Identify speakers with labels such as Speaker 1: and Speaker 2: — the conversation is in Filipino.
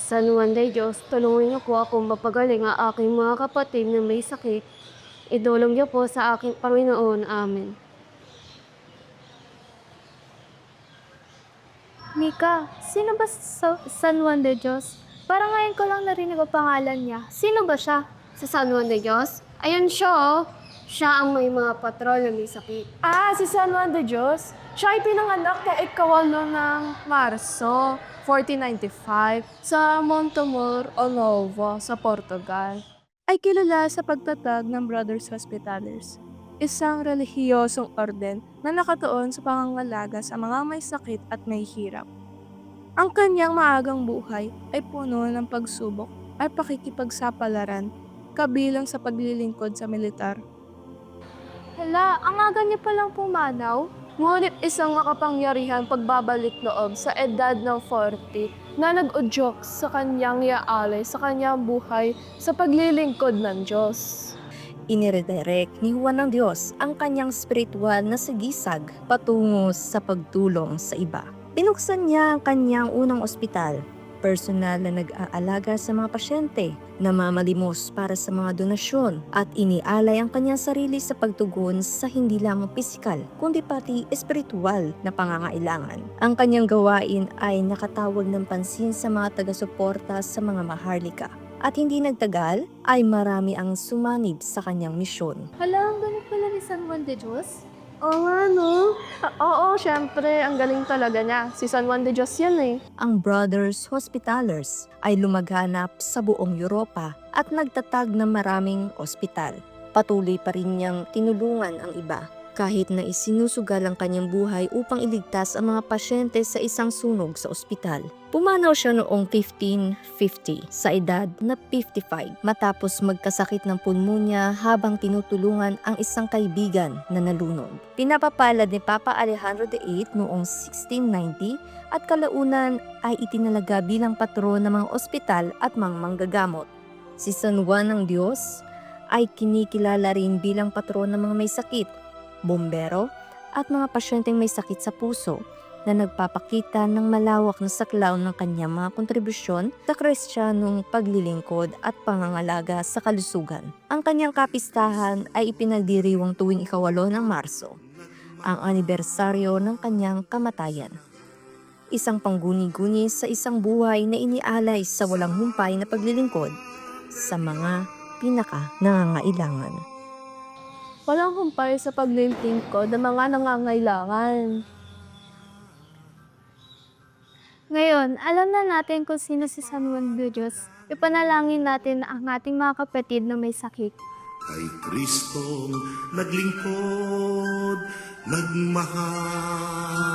Speaker 1: San Juan de Dios, tulungan niyo po akong mapagaling ang aking mga kapatid na may sakit. Idulong niyo po sa aking Panginoon. Amen.
Speaker 2: Mika, sino ba San Juan de Dios? Parang ngayon ko lang narinig ang pangalan niya. Sino ba siya?
Speaker 1: Sa San Juan de Dios, ayun siya oh. Siya ang may mga patrol na may sakit.
Speaker 3: Si San Juan de Dios. Siya ay pinanganak noong ikawalo ng Marso, 1495, sa Montemor, Olova, sa Portugal. Ay kilala sa pagtatag ng Brothers Hospitalers, isang relihiyosong orden na nakatuon sa pangangalaga sa mga may sakit at may hirap. Ang kanyang maagang buhay ay puno ng pagsubok at pakikipagsapalaran, kabilang sa paglilingkod sa militar.
Speaker 2: Hala, ang aga niya palang pumanaw.
Speaker 3: Ngunit isang makapangyarihan pagbabalik loob sa edad ng 40 na nag-udyok sa kanyang iaalay sa kanyang buhay sa paglilingkod ng Diyos.
Speaker 4: Iniredirect ni Juan ng Diyos ang kanyang spiritual na sagisag patungo sa pagtulong sa iba. Binuksan niya ang kanyang unang ospital, personal na nag-aalaga sa mga pasyente, namamalimos para sa mga donasyon at inialay ang kanyang sarili sa pagtugon sa hindi lamang pisikal kundi pati espiritual na pangangailangan. Ang kanyang gawain ay nakatawag ng pansin sa mga taga-suporta sa mga maharlika. At hindi nagtagal ay marami ang sumanib sa kanyang misyon.
Speaker 2: Hala, ang galing pala ni San Juan de Dios.
Speaker 1: Oo nga no.
Speaker 3: Oo, syempre, ang galing talaga niya. Si San Juan de Dios yan eh.
Speaker 4: Ang Brothers Hospitalers ay lumaganap sa buong Europa at nagtatag ng maraming ospital. Patuloy pa rin niyang tinulungan ang iba kahit na isinusugal ang kanyang buhay upang iligtas ang mga pasyente sa isang sunog sa ospital. Pumanaw siya noong 1550 sa edad na 55 matapos magkasakit ng pulmonya habang tinutulungan ang isang kaibigan na nalunod. Pinapapalad ni Papa Alejandro VIII noong 1690 at kalaunan ay itinalaga bilang patron ng mga ospital at mga manggagamot. Si San Juan ng Diyos ay kinikilala rin bilang patron ng mga may sakit, bombero at mga pasyenteng may sakit sa puso na nagpapakita ng malawak na saklaw ng kanyang mga kontribusyon sa Kristiyanong paglilingkod at pangangalaga sa kalusugan. Ang kanyang kapistahan ay ipinagdiriwang tuwing ikawalo ng Marso, ang anibersaryo ng kanyang kamatayan. Isang pangguni-guni sa isang buhay na inialay sa walang humpay na paglilingkod sa mga pinaka-nangangailangan.
Speaker 3: Walang humpay sa paglilingkod ng mga nangangailangan.
Speaker 2: Ngayon, alam na natin kung sino si San Juan de Dios. Ipanalangin natin ang ating mga kapatid na may sakit.
Speaker 5: Kay Kristong naglingkod, nagmahal.